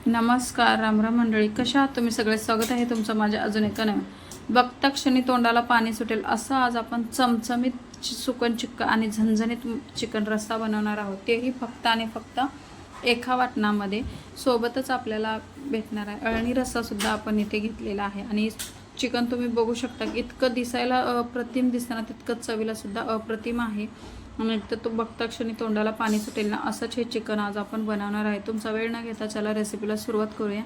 नमस्कार, रामराम मंडळी. कशा आहात तुम्ही सगळे? स्वागत आहे तुमचं माझ्या अजून एका नवीन बघता क्षणी तोंडाला पाणी सुटेल असं आज आपण चमचमीत सुकन चिक्का आणि झणझणीत चिकन रस्सा बनवणार आहोत. तेही फक्त आणि फक्त एका वाटणामध्ये. सोबतच आपल्याला भेटणार आहे अळणी रस्सासुद्धा आपण इथे घेतलेला आहे. आणि चिकन तुम्ही बघू शकता की इतकं दिसायला अप्रतिम दिसताना तितकंच चवीलासुद्धा अप्रतिम आहे. आणि तर तो बघता क्षणी तोंडाला पाणी सुटेल ना असंच हे चिकन आज आपण बनवणार आहे. तुमचा वेळ न घेता चला रेसिपीला सुरुवात करूया.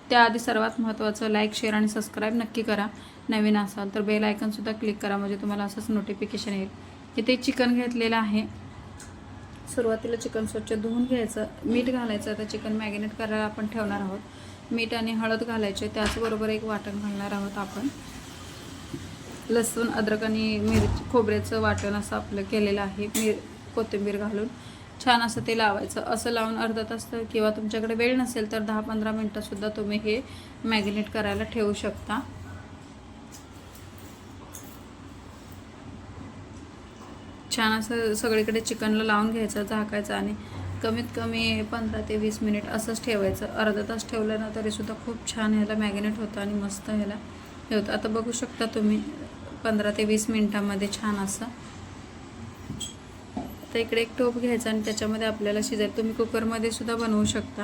त्याआधी सर्वात महत्त्वाचं लाईक, शेअर आणि सबस्क्राईब नक्की करा. नवीन असाल तर बेल आयकॉनसुद्धा क्लिक करा म्हणजे तुम्हाला असंच नोटिफिकेशन येईल. इथे चिकन घेतलेलं आहे. सुरुवातीला चिकन स्वच्छ धुवून घ्यायचं, मीठ घालायचं. आता चिकन मॅरिनेट करायला आपण ठेवणार आहोत. मीठ आणि हळद घालायचे, त्याचबरोबर एक वाटण घालणार आहोत आपण. लसूण, अद्रक आणि मिरची खोबऱ्याचं वाटण असं आपलं केलेलं आहे. कोथिंबीर घालून छान असं ते लावायचं. असं लावून अर्धा तास किंवा तुमच्याकडे वेळ नसेल तर 10-15 मिनटंसुद्धा तुम्ही हे मॅरिनेट करायला ठेवू शकता. छान असं सगळीकडे चिकनला लावून घ्यायचं, झाकायचं आणि कमीत कमी 15 ते 20 मिनिट असंच ठेवायचं. अर्धा तास ठेवलं ना तरीसुद्धा खूप छान ह्याला मॅरिनेट होतं आणि मस्त ह्याला हे होतं. आता बघू शकता तुम्ही 15 ते 20 मिनटामध्ये छान असं. आता इकडे एक टोप घ्यायचा आणि त्याच्यामध्ये आपल्याला शिजायचं. तुम्ही कुकरमध्ये सुद्धा बनवू शकता.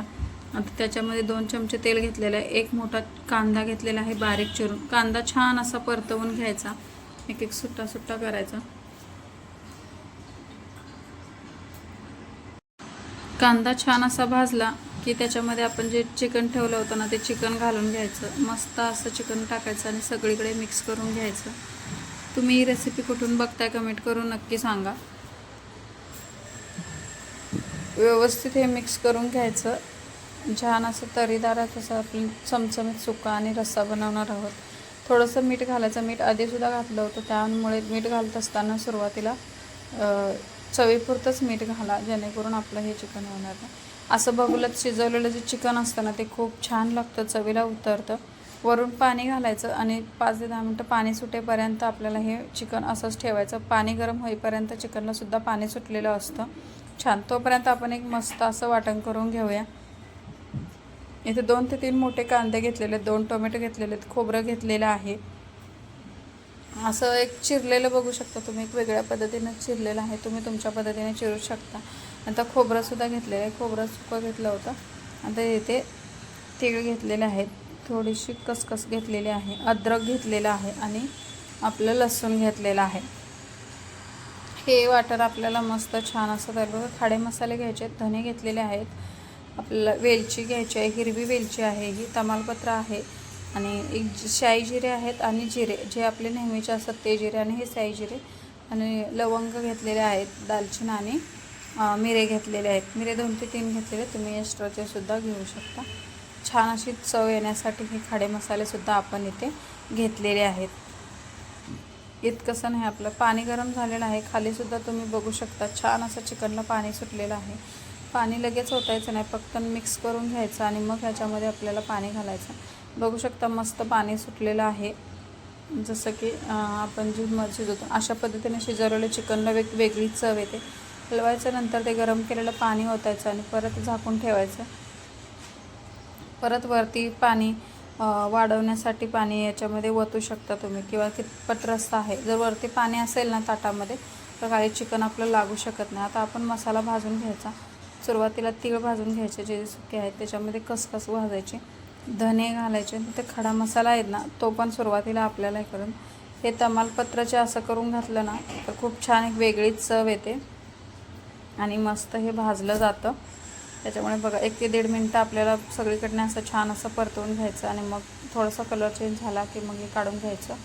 आता त्याच्यामध्ये 2 चमचे तेल घेतलेलं आहे. एक मोठा कांदा घेतलेला आहे बारीक चिरून. कांदा छान असा परतवून घ्यायचा, एक एक सुट्टा सुट्टा करायचा. कांदा छान असा भाजला की त्याच्यामध्ये आपण जे चिकन ठेवलं होतं ना ते चिकन घालून घ्यायचं. मस्त असं चिकन टाकायचं आणि सगळीकडे मिक्स करून घ्यायचं. तुम्ही ही रेसिपी कुठून बघताय कमेंट करून नक्की सांगा. व्यवस्थित हे मिक्स करून घ्यायचं. छान असं तरीदार असं आपण चमचमीत सुका आणि रस्सा बनवणार आहोत. थोडंसं मीठ घालायचं. मीठ आधीसुद्धा घातलं होतं, त्यामुळे मीठ घालत असताना सुरुवातीला चवीपुरतंच मीठ घाला, जेणेकरून आपलं हे चिकन होणार नाही. असं बघूलच शिजवलेलं जे चिकन असतं ना ते खूप छान लागतं, चवीला उतरतं. वरून पाणी घालायचं आणि 5 ते 10 मिनटं पाणी सुटेपर्यंत आपल्याला हे चिकन असंच ठेवायचं. पाणी गरम होईपर्यंत चिकनलासुद्धा पाणी सुटलेलं असतं छान. तोपर्यंत आपण एक मस्त असं वाटण करून घेऊया. इथे 2 ते 3 मोठे कांदे घेतलेले आहेत, 2 टोमॅटो घेतलेले आहेत, खोबरं घेतलेलं आहे. असं एक चिरलेलं बघू शकता तुम्ही, एक वेगळ्या पद्धतीनं चिरलेलं आहे. तुम्ही तुमच्या पद्धतीने चिरू शकता. आता खोबरंसुद्धा घेतलेलं आहे, खोबरं सुकं घेतलं होतं. आता इथे तीळ घेतलेले आहेत, थोडीशी खसखस घेतलेली आहे, अद्रक घेतलेलं आहे आणि आपलं लसूण घेतलेलं आहे. हे वाटण आपल्याला मस्त छान असं त्याबरोबर खाडे मसाले घ्यायचे आहेत. धने घेतलेले आहेत, आपल्याला वेलची घ्यायची आहे, हिरवी वेलची आहे, ही तमालपत्र आहे आणि एक शाई जिरे आहेत आणि जिरे जे आपले नेहमीचे असतात ते जिरे आणि हे शाई जिरे आणि लवंग घेतलेले आहेत, दालचिनी आणि मिरे घेतलेले आहेत. मिरे 2 ते 3 घेतलेले, तुम्ही एक्स्ट्राचे सुद्धा घेऊ शकता. छान अशी चव येण्यासाठी हे खाडे मसालेसुद्धा आपण इथे घेतलेले आहेत. इतकंसं नाही, आपलं पाणी गरम झालेलं आहे. खालीसुद्धा तुम्ही बघू शकता छान असं चिकनला पाणी सुटलेलं आहे. पाणी लगेच ओतायचं नाही, फक्त मिक्स करून घ्यायचं आणि मग ह्याच्यामध्ये आपल्याला पाणी घालायचं. बघू शकता मस्त पाणी सुटलेलं आहे. जसं की आपण जी शिजवतो अशा पद्धतीने शिजवलेलं चिकनला वेगळी चव येते. हलवायचं, नंतर ते गरम केलेलं पाणी ओतायचं आणि परत झाकून ठेवायचं. परत वरती पाणी वाढवण्यासाठी पाणी याच्यामध्ये ओतू शकता तुम्ही किंवा कितपत रस्सा आहे. जर वरती पाणी असेल ना ताटामध्ये तर काही चिकन आपलं लागू शकत नाही. आता आपण मसाला भाजून घ्यायचा. सुरुवातीला तीळ भाजून घ्यायचे जे सुके आहेत, त्याच्यामध्ये खसखस भाजायची, धने घालायचे. तिथे खडा मसाला आहे ना तो पण सुरुवातीला आपल्याला हे करून हे तमालपत्राचे असं करून घातलं ना तर खूप छान एक वेगळीच चव येते आणि मस्त हे भाजलं जातं. त्याच्यामुळे बघा 1 ते 1.5 मिनटं आपल्याला सगळीकडनं असं छान असं परतवून घ्यायचं आणि मग थोडासा कलर चेंज झाला की मग हे काढून घ्यायचं.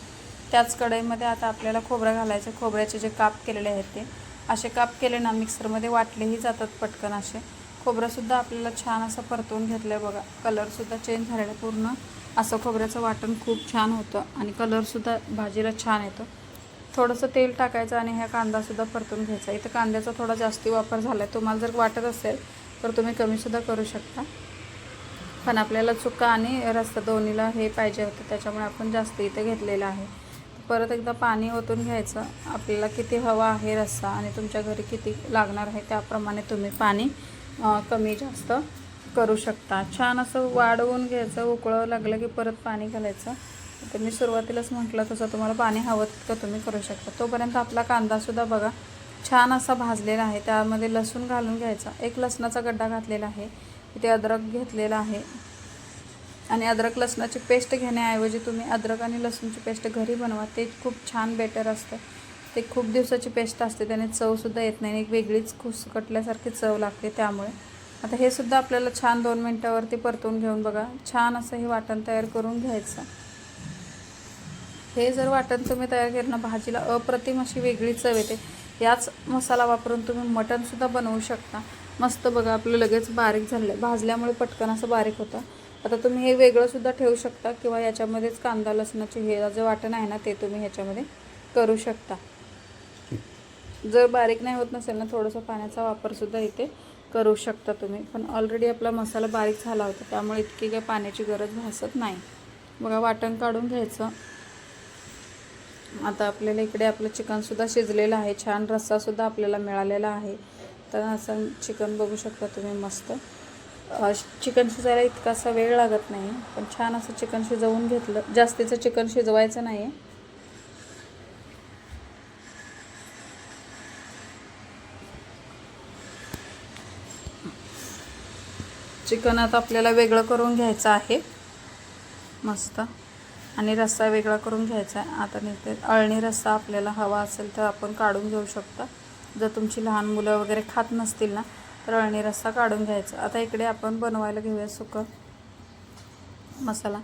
त्याच कढईमध्ये आता आपल्याला खोबरं घालायचं. खोबऱ्याचे जे काप केलेले आहेत ते असे काप केले ना मिक्सरमध्ये वाटलेही जातात पटकन असे. खोबरंसुद्धा आपल्याला छान असं परतवून घेतलं आहे बघा. कलरसुद्धा चेंज झालेलं पूर्ण असं खोबऱ्याचं वाटण खूप छान होतं आणि कलरसुद्धा भाजीला छान येतो. थोडंसं तेल टाकायचं आणि ह्या कांदासुद्धा परतून घ्यायचा. इथं कांद्याचा थोडा जास्ती वापर झाला आहे. तुम्हाला जर वाटत असेल तर तुम्ही कमीसुद्धा करू शकता, पण आपल्याला चुका आणि रस्सा दोन्हीला हे पाहिजे होतं त्याच्यामुळे आपण जास्त इथे घेतलेलं आहे. परत एकदा पाणी ओतून घ्यायचं. आपल्याला किती हवा आहे रस्सा आणि तुमच्या घरी किती लागणार आहे त्याप्रमाणे तुम्ही पाणी कमी जास्त करू शकता. छान असं वाढवून घ्यायचं, उकळावं लागलं की परत पाणी घालायचं. तर मी सुरुवातीलाच म्हटलं तसं तुम्हाला पाणी हवं तर तुम्ही करू शकता. तोपर्यंत आपला कांदासुद्धा बघा छान असा भाजलेला आहे. त्यामध्ये लसूण घालून घ्यायचा. एक लसणाचा गड्डा घातलेला आहे. इथे अद्रक घेतलेला आहे आणि अद्रक लसणाची पेस्ट घेण्याऐवजी तुम्ही अद्रक आणि लसूणची पेस्ट घरी बनवा, ते खूप छान बेटर असतं. ते खूप दिवसाची पेस्ट असते, त्याने चवसुद्धा येत नाही, एक वेगळीच खुसकटल्यासारखी चव लागते. त्यामुळे आता हे सुद्धा आपल्याला छान 2 मिनटावरती परतून घेऊन बघा छान असं हे वाटण तयार करून घ्यायचं. हे जर वाटण तुम्ही तयार केलं ना, भाजीला अप्रतिम अशी वेगळी चव येते. याच मसाला वापरून तुम्ही मटणसुद्धा बनवू शकता. मस्त बघा आपलं लगेच बारीक झालं, भाजल्यामुळे पटकन असं बारीक होतं. आता तुम्ही हे वेगळंसुद्धा ठेवू शकता किंवा याच्यामध्येच कांदा लसणाचे हे जे वाटण आहे ना ते तुम्ही ह्याच्यामध्ये करू शकता. जर बारीक नाही होत नसेल ना, थोडंसं पाण्याचा वापरसुद्धा इथे करू शकता तुम्ही. पण ऑलरेडी आपला मसाला बारीक झाला होता, त्यामुळे इतकी काही पाण्याची गरज भासत नाही. बघा वाटण काढून घ्यायचं. आता आपल्याला इकडे आपलं चिकनसुद्धा शिजलेलं आहे, छान रस्सासुद्धा आपल्याला मिळालेला आहे. तर असं चिकन बघू शकता तुम्ही मस्त. चिकन शिजायला इतका असा वेळ लागत नाही, पण छान असं चिकन शिजवून घेतलं. जास्तीचं चिकन शिजवायचं नाही आहे. चिकन आता आपल्याला वेगळं करून घ्यायचं आहे मस्त, आणि रस्सा वेगळा करून घ्यायचा आहे. आता निघते अळणी रस्सा आपल्याला हवा असेल तर आपण काढून घेऊ शकता. जर तुमची लहान मुलं वगैरे खात नसतील ना, तर अळणी रस्सा काढून घ्यायचा. आता इकडे आपण बनवायला घेऊया सुकं मसाला.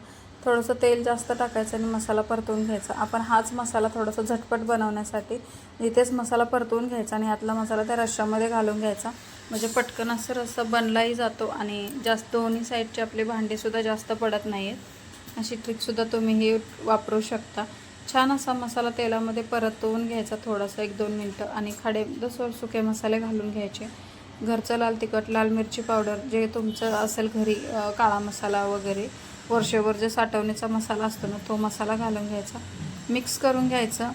थोडंसं तेल जास्त टाकायचं आणि मसाला परतवून घ्यायचा. आपण हाच मसाला थोडासा झटपट बनवण्यासाठी इथेच मसाला परतवून घ्यायचा आणि आतला मसाला त्या रश्श्यामध्ये घालून घ्यायचा. म्हणजे पटकन असं रस्सा बनलाही जातो आणि जास्त दोन्ही साईडचे आपले भांडेसुद्धा जास्त पडत नाही आहेत. अशी ट्रिकसुद्धा तुम्ही हे वापरू शकता. छान असा मसाला तेलामध्ये परतवून घ्यायचा थोडासा 1-2 मिनटं आणि खडे सुके मसाले घालून घ्यायचे. घरचं लाल तिखट, लाल मिरची पावडर जे तुमचं असेल घरी, काळा मसाला वगैरे वर्षभर जे साठवणीचा मसाला असतो ना, तो मसाला घालून घ्यायचा, मिक्स करून घ्यायचं.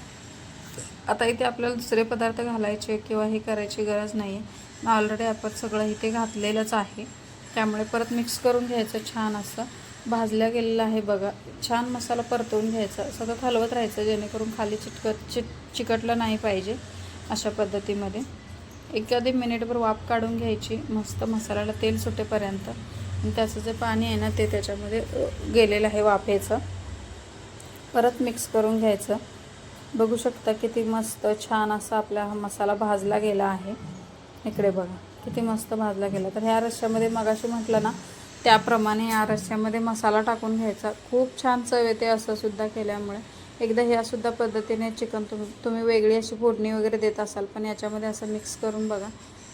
आता इथे आपल्याला दुसरे पदार्थ घालायचे किंवा हे करायची गरज नाही आहे. ऑलरेडी आपण सगळं इथे घातलेलंच आहे, त्यामुळे परत मिक्स करून घ्यायचं. छान असं भाजल्या गेलेलं आहे बघा. छान मसाला परतवून घ्यायचा, सगळं हलवत राहायचं जेणेकरून खाली चिकटलं नाही पाहिजे. अशा पद्धतीमध्ये एखादी मिनिटभर वाफ काढून घ्यायची मस्त मसाल्याला तेल सुटेपर्यंत. आणि त्याचं जे पाणी आहे ना ते त्याच्यामध्ये गेलेलं आहे वाफेचं. परत मिक्स करून घ्यायचं. बघू शकता किती मस्त छान असा आपला हा मसाला भाजला गेला आहे. इकडे बघा किती मस्त भाजला गेला. तर ह्या रश्श्यामध्ये मगाशी म्हटलं ना त्याप्रमाणे या रश्श्यामध्ये मसाला टाकून घ्यायचा. खूप छान चव येते असं सुद्धा केल्यामुळे. एकदा ह्यासुद्धा पद्धतीने चिकन तुम्ही वेगळी अशी फोडणी वगैरे देत असाल, पण याच्यामध्ये असं मिक्स करून बघा.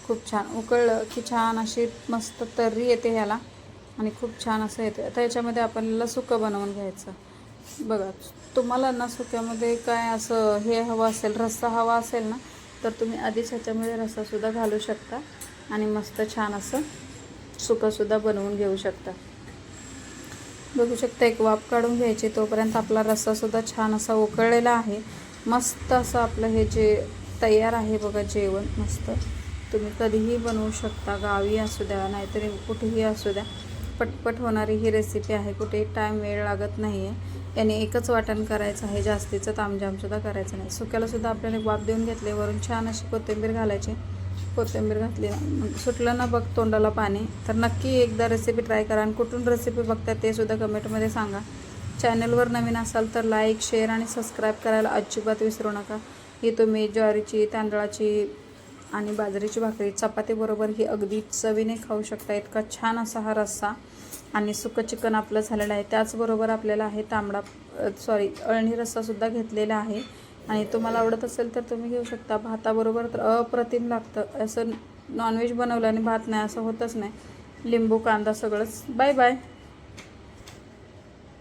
खूप छान उकळलं की छान अशी मस्त तर्री येते ह्याला आणि खूप छान असं येते. आता याच्यामध्ये आपल्याला सुकं बनवून घ्यायचं. बघा तुम्हाला ना सुक्यामध्ये काय असं हे हवं असेल, रस्सा हवा असेल ना, तर तुम्ही आधीच ह्याच्यामध्ये रस्सासुद्धा घालू शकता आणि मस्त छान असं सुकंसुद्धा बनवून घेऊ शकता. बघू शकता एक वाफ काढून घ्यायची. तोपर्यंत आपला रस्सासुद्धा छान असा उकळलेला आहे. मस्त असं आपलं हे जे तयार आहे बघा जेवण मस्त. तुम्ही कधीही बनवू शकता, गावी असू द्या नाहीतरी कुठेही असू द्या. पटपट होणारी ही रेसिपी आहे, कुठेही टाईम वेळ लागत नाही आहे. याने एकच वाटण करायचं आहे, जास्तीचं तामझामसुद्धा करायचं नाही. सुक्यालासुद्धा आपल्याला वाफ देऊन घेतले, वरून छान अशी कोथिंबीर घालायची. कोथिंबीर घातली सुटलं ना बघ तोंडाला पाणी, तर नक्की एकदा रेसिपी ट्राय करा. आणि कुठून रेसिपी बघता ते सुद्धा कमेंटमध्ये सांगा. चॅनलवर नवीन असाल तर लाईक, शेअर आणि सबस्क्राईब करायला अजिबात विसरू नका. ही तुम्ही ज्वारीची, तांदळाची आणि बाजरीची भाकरी चपातीबरोबर ही अगदी चवीने खाऊ शकता. इतका छान असा हा रस्सा आणि सुकं चिकन आपलं झालेलं आहे. त्याचबरोबर आपल्याला आहे अळणी रस्सासुद्धा घेतलेला आहे. आणि तुम्हाला आवडत असेल तर तुम्ही घेऊ शकता. भाताबरोबर तर अप्रतिम लागतं. असं नॉनव्हेज बनवलं आणि भात नाही असं होतच नाही. लिंबू, कांदा सगळंच. Bye bye.